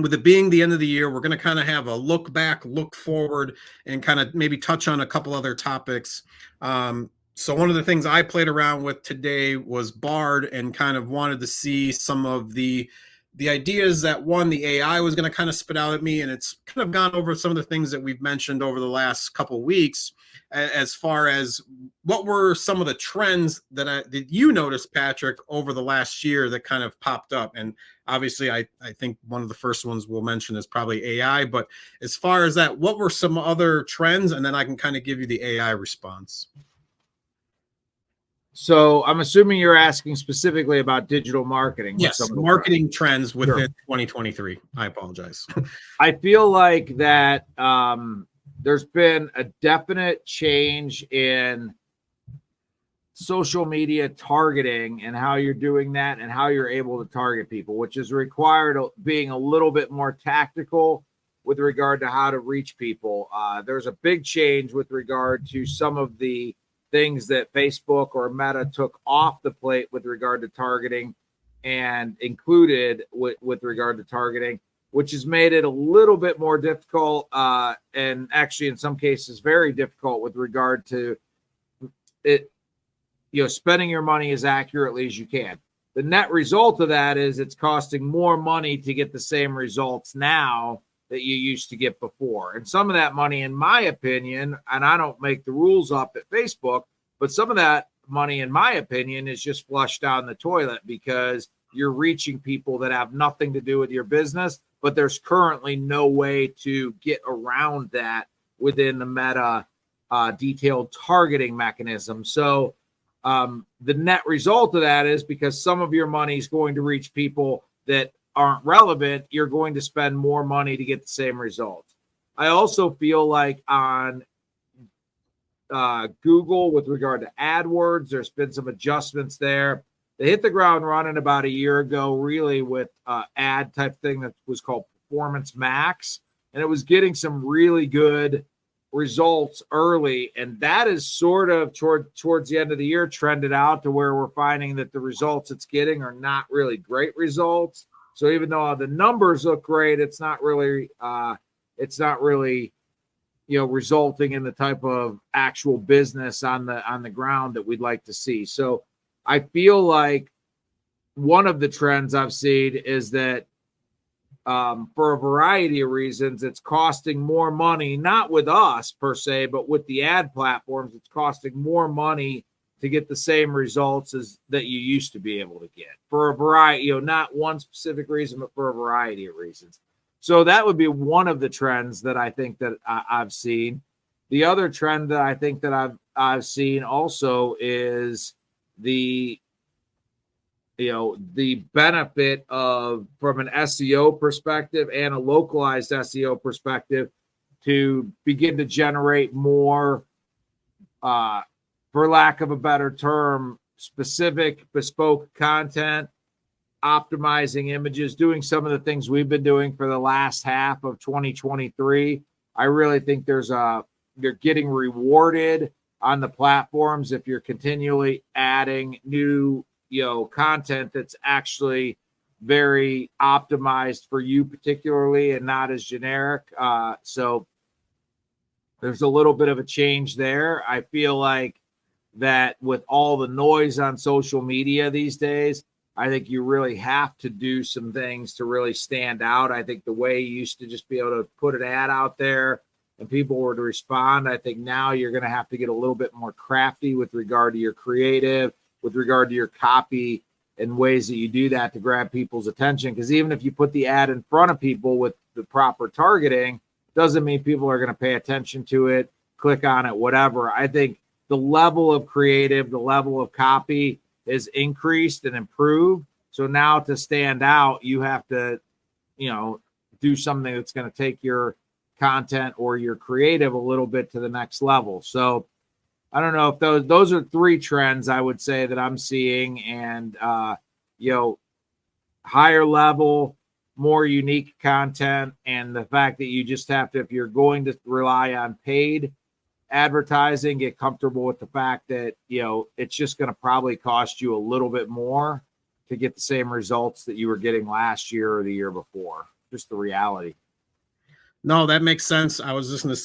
with it being the end of the year, we're going to kind of have a look back, look forward, and kind of maybe touch on a couple other topics. So one of the things I played around with today was Bard, and kind of wanted to see some of the ideas that the AI was going to kind of spit out at me, and it's kind of gone over some of the things that we've mentioned over the last couple of weeks, as far as what were some of the trends that you noticed, Patrick, over the last year that kind of popped up. And obviously, I think one of the first ones we'll mention is probably AI. But as far as that, what were some other trends? And then I can kind of give you the AI response. So I'm assuming you're asking specifically about digital marketing. Yes, marketing trends within 2023. I apologize. I feel like that there's been a definite change in social media targeting and how you're doing that and how you're able to target people, which is required being a little bit more tactical with regard to how to reach people. There's a big change with regard to some of the things that Facebook or Meta took off the plate with regard to targeting and included with regard to targeting, which has made it a little bit more difficult and actually in some cases very difficult with regard to it, spending your money as accurately as you can. The net result of that is it's costing more money to get the same results now that you used to get before. And some of that money, in my opinion, and I don't make the rules up at Facebook, but some of that money, in my opinion, is just flushed down the toilet because you're reaching people that have nothing to do with your business, but there's currently no way to get around that within the Meta detailed targeting mechanism. So the net result of that is because some of your money is going to reach people that aren't relevant, you're going to spend more money to get the same results. I also feel like on Google with regard to AdWords, there's been some adjustments there. They hit the ground running about a year ago, really with ad type thing that was called Performance Max, and it was getting some really good results early, and that is sort of towards the end of the year trended out to where we're finding that the results it's getting are not really great results. So even though the numbers look great, it's not really resulting in the type of actual business on the ground that we'd like to see. So I feel like one of the trends I've seen is that for a variety of reasons, it's costing more money, not with us per se, but with the ad platforms, it's costing more money to get the same results as that you used to be able to get for a variety, not one specific reason, but for a variety of reasons. So that would be one of the trends that I think that I've seen. The other trend that I think that I've seen also is the benefit of, from an SEO perspective and a localized SEO perspective, to begin to generate more, for lack of a better term, specific bespoke content, optimizing images, doing some of the things we've been doing for the last half of 2023. I really think you're getting rewarded on the platforms if you're continually adding new content that's actually very optimized for you particularly and not as generic. So there's a little bit of a change there. I feel like that with all the noise on social media these days, I think you really have to do some things to really stand out. I think the way you used to just be able to put an ad out there and people were to respond, I think now you're going to have to get a little bit more crafty with regard to your creative, with regard to your copy, and ways that you do that to grab people's attention. Because even if you put the ad in front of people with the proper targeting, doesn't mean people are going to pay attention to it, click on it, whatever. I think the level of creative, the level of copy is increased and improved. So now to stand out, you have to, do something that's going to take your content or your creative a little bit to the next level. So I don't know if those are three trends I would say that I'm seeing, and higher level, more unique content, and the fact that you just have to, if you're going to rely on paid advertising, get comfortable with the fact that it's just going to probably cost you a little bit more to get the same results that you were getting last year or the year before. just the reality. No, that makes sense. I was just going to,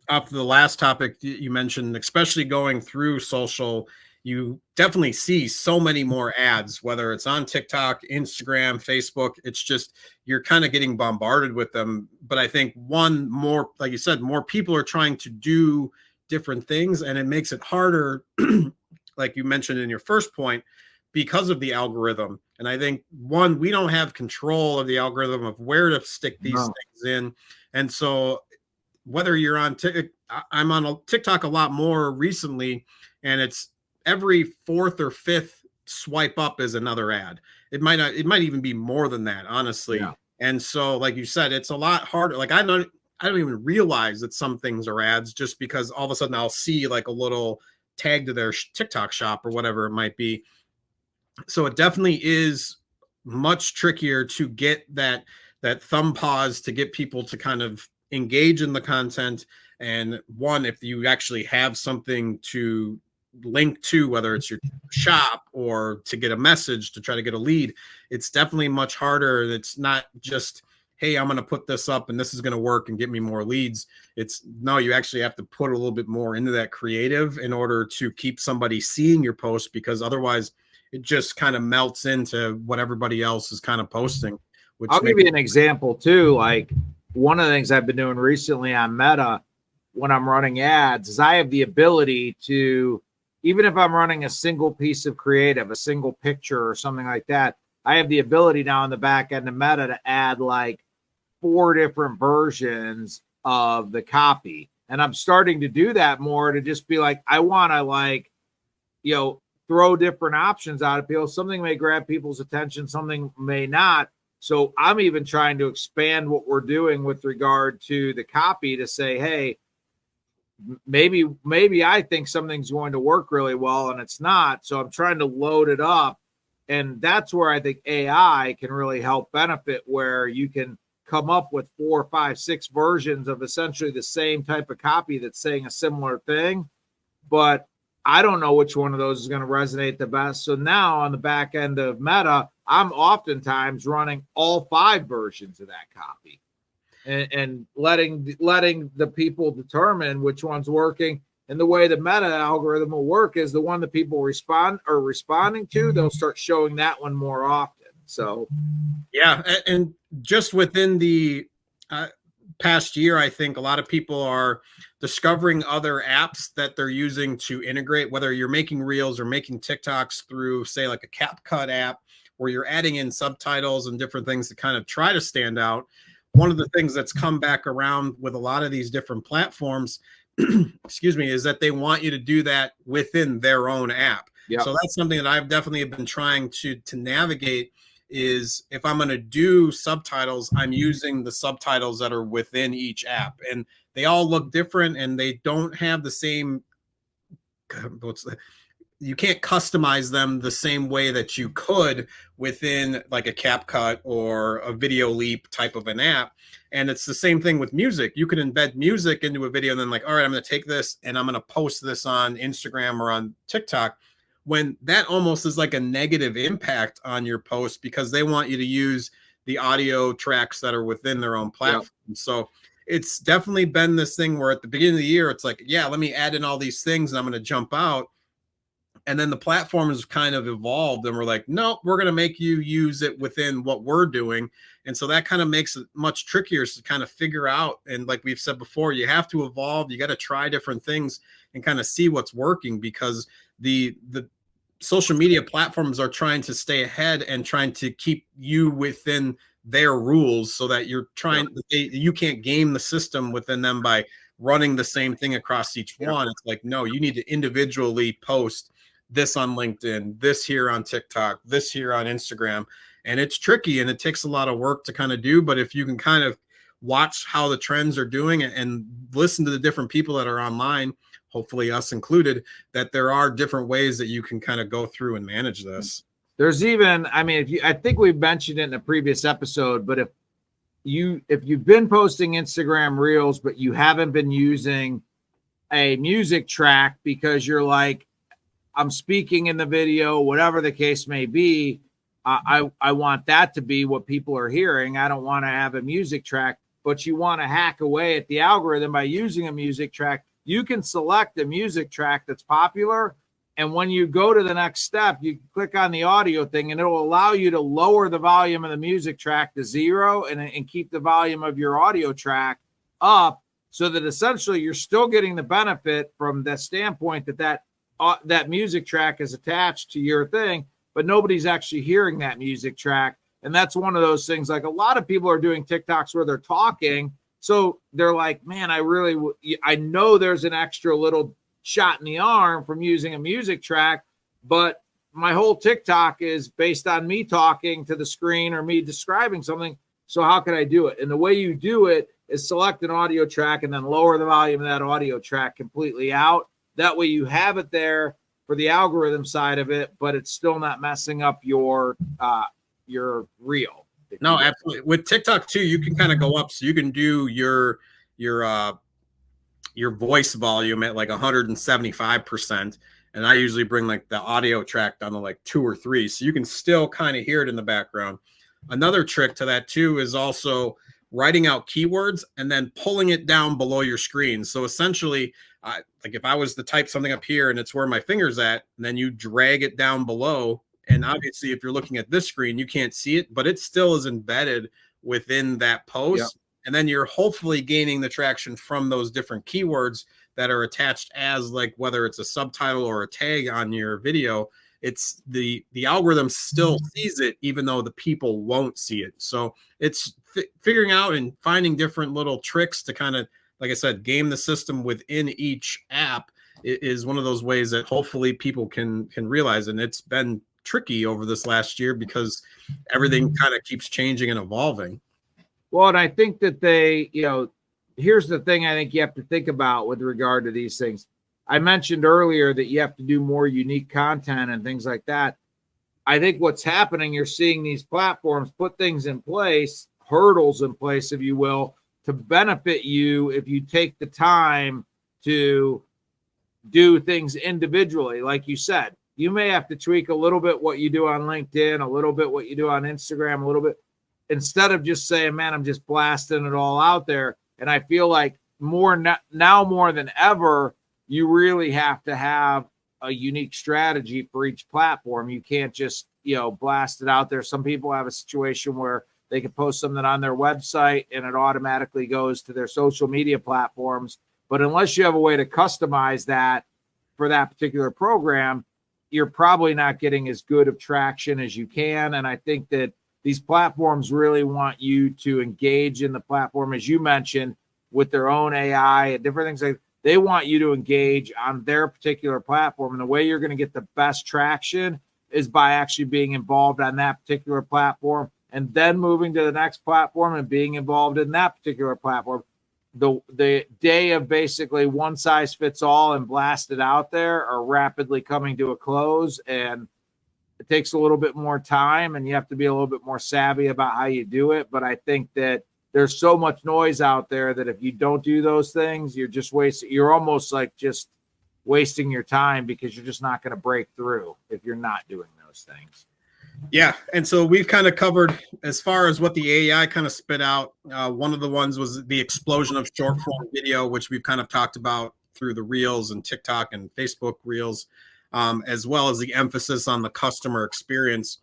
off the last topic you mentioned, especially going through social, you definitely see so many more ads, whether it's on TikTok, Instagram, Facebook. It's just, you're kind of getting bombarded with them. But I think one more, like you said, more people are trying to do different things, and it makes it harder, like you mentioned in your first point, because of the algorithm. And I think, one, we don't have control of the algorithm of where to stick these things in. And so whether you're on I'm on a TikTok a lot more recently, and it's every fourth or fifth swipe up is another ad. It might even be more than that, honestly. Yeah. And so, like you said, it's a lot harder. Like I don't even realize that some things are ads, just because all of a sudden I'll see like a little tag to their TikTok shop or whatever it might be. So it definitely is much trickier to get that thumb pause, to get people to kind of engage in the content. And one, if you actually have something to link to, whether it's your shop or to get a message, to try to get a lead, it's definitely much harder. It's not just, hey, I'm going to put this up and this is going to work and get me more leads. It's no, you actually have to put a little bit more into that creative in order to keep somebody seeing your post, because otherwise it just kind of melts into what everybody else is kind of posting. I'll give you an example too. Like, one of the things I've been doing recently on Meta when I'm running ads is I have the ability to, even if I'm running a single piece of creative, a single picture or something like that, I have the ability now on the back end of Meta to add like 4 different versions of the copy. And I'm starting to do that more, to just be like, I want to, like, you know, throw different options out at people. Something may grab people's attention, something may not. So I'm even trying to expand what we're doing with regard to the copy to say, hey, maybe I think something's going to work really well and it's not. So I'm trying to load it up. And that's where I think AI can really help benefit, where you can come up with 4, 5, 6 versions of essentially the same type of copy that's saying a similar thing. But I don't know which one of those is going to resonate the best. So now on the back end of Meta, I'm oftentimes running all 5 versions of that copy and letting the people determine which one's working. And the way the Meta algorithm will work is the one that people responding to, they'll start showing that one more often. So, yeah. And just within the past year, I think a lot of people are discovering other apps that they're using to integrate, whether you're making reels or making TikToks through, say, like a CapCut app, where you're adding in subtitles and different things to kind of try to stand out. One of the things that's come back around with a lot of these different platforms, excuse me, is that they want you to do that within their own app. Yep. So that's something that I've definitely been trying to navigate, is if I'm going to do subtitles, I'm using the subtitles that are within each app, and they all look different and they don't have the same, you can't customize them the same way that you could within like a CapCut or a Video Leap type of an app. And it's the same thing with music. You can embed music into a video and then, like, all right, I'm going to take this and I'm going to post this on Instagram or on TikTok, when that almost is like a negative impact on your post, because they want you to use the audio tracks that are within their own platform. Yep. So it's definitely been this thing where at the beginning of the year, it's like, yeah, let me add in all these things and I'm going to jump out. And then the platform has kind of evolved and we're like, no, we're going to make you use it within what we're doing. And so that kind of makes it much trickier to kind of figure out. And like we've said before, you have to evolve. You got to try different things and kind of see what's working, because the social media platforms are trying to stay ahead and trying to keep you within their rules, so that you're trying, you can't game the system within them by running the same thing across each one. It's like, no, you need to individually post this on LinkedIn, this here on TikTok, this here on Instagram. And it's tricky and it takes a lot of work to kind of do. But if you can kind of watch how the trends are doing and listen to the different people that are online, hopefully us included, that there are different ways that you can kind of go through and manage this. There's even, I mean, I think we've mentioned it in a previous episode, but if you've been posting Instagram Reels, but you haven't been using a music track because you're like, I'm speaking in the video, whatever the case may be, I want that to be what people are hearing. I don't want to have a music track, but you want to hack away at the algorithm by using a music track. You can select a music track that's popular, and when you go to the next step, you click on the audio thing, and it'll allow you to lower the volume of the music track to 0 and keep the volume of your audio track up, so that essentially you're still getting the benefit from the standpoint that music track is attached to your thing, but nobody's actually hearing that music track. And that's one of those things, like a lot of people are doing TikToks where they're talking. So they're like, man, I know there's an extra little shot in the arm from using a music track, but my whole TikTok is based on me talking to the screen or me describing something. So how can I do it? And the way you do it is select an audio track and then lower the volume of that audio track completely out. That way you have it there for the algorithm side of it, but it's still not messing up your reel. No, absolutely. With TikTok too, you can kind of go up, so you can do your voice volume at like 175%, and I usually bring like the audio track down to like 2 or 3, so you can still kind of hear it in the background. Another trick to that too is also writing out keywords and then pulling it down below your screen. So essentially, like if I was to type something up here and it's where my finger's at, and then you drag it down below, and obviously if you're looking at this screen, you can't see it, but it still is embedded within that post. Yep. And then you're hopefully gaining the traction from those different keywords that are attached as, like, whether it's a subtitle or a tag on your video. It's the algorithm still sees it, even though the people won't see it. So it's figuring out and finding different little tricks to kind of, like I said, game the system within each app is one of those ways that hopefully people can realize. And it's been tricky over this last year because everything kind of keeps changing and evolving. Well, and I think that here's the thing I think you have to think about with regard to these things. I mentioned earlier that you have to do more unique content and things like that. I think what's happening, you're seeing these platforms put things in place, hurdles in place, if you will, to benefit you if you take the time to do things individually. Like you said, you may have to tweak a little bit what you do on LinkedIn, a little bit what you do on Instagram, a little bit, instead of just saying, man, I'm just blasting it all out there. And I feel like now more than ever, you really have to have a unique strategy for each platform. You can't just, blast it out there. Some people have a situation where they can post something on their website and it automatically goes to their social media platforms. But unless you have a way to customize that for that particular program, you're probably not getting as good of traction as you can. And I think that these platforms really want you to engage in the platform, as you mentioned, with their own AI and different things. Like, they want you to engage on their particular platform. And the way you're going to get the best traction is by actually being involved on that particular platform and then moving to the next platform and being involved in that particular platform. The day of basically one size fits all and blasted out there are rapidly coming to a close, and it takes a little bit more time and you have to be a little bit more savvy about how you do it. But I think that there's so much noise out there that if you don't do those things, you're almost like just wasting your time, because you're just not going to break through if you're not doing those things. Yeah. And so we've kind of covered, as far as what the AI kind of spit out. One of the ones was the explosion of short form video, which we've kind of talked about through the Reels and TikTok and Facebook Reels, as well as the emphasis on the customer experience.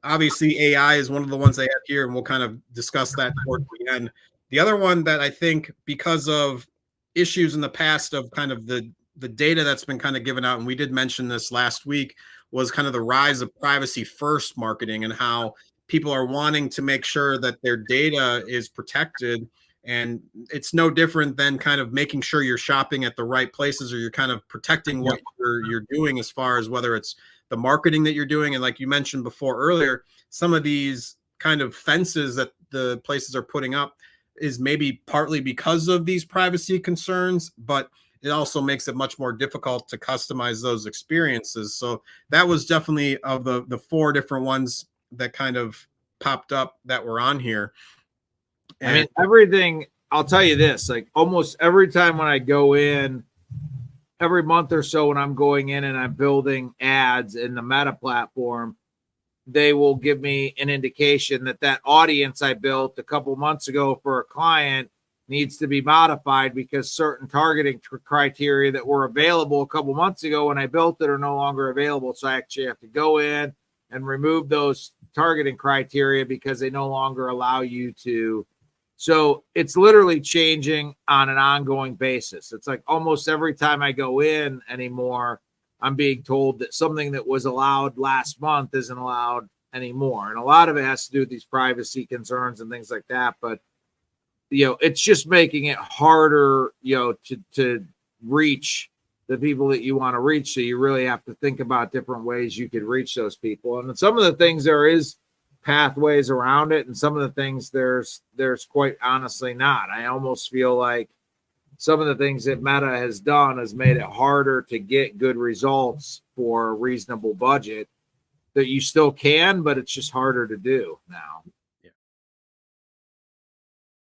Obviously, AI is one of the ones they have here, and we'll kind of discuss that towards the end. The other one that I think, because of issues in the past of kind of the data that's been kind of given out, and we did mention this last week, was kind of the rise of privacy first marketing and how people are wanting to make sure that their data is protected. And it's no different than kind of making sure you're shopping at the right places, or you're kind of protecting what you're doing, as far as whether it's the marketing that you're doing. And like you mentioned before earlier, some of these kind of fences that the places are putting up is maybe partly because of these privacy concerns, but it also makes it much more difficult to customize those experiences. So that was definitely of the 4 different ones that kind of popped up that were on here. And I mean, everything, I'll tell you this, like almost every time when I go in, every month or so when I'm going in and I'm building ads in the Meta platform, they will give me an indication that that audience I built a couple months ago for a client needs to be modified because certain targeting criteria that were available a couple months ago when I built it are no longer available. So I actually have to go in and remove those targeting criteria because they no longer allow you to. So it's literally changing on an ongoing basis. It's like almost every time I go in anymore, I'm being told that something that was allowed last month isn't allowed anymore. And a lot of it has to do with these privacy concerns and things like that. But, it's just making it harder, to reach the people that you want to reach. So you really have to think about different ways you could reach those people. And some of the things there is pathways around it. And some of the things there's quite honestly not. I almost feel like some of the things that Meta has done has made it harder to get good results for a reasonable budget that you still can, but it's just harder to do now.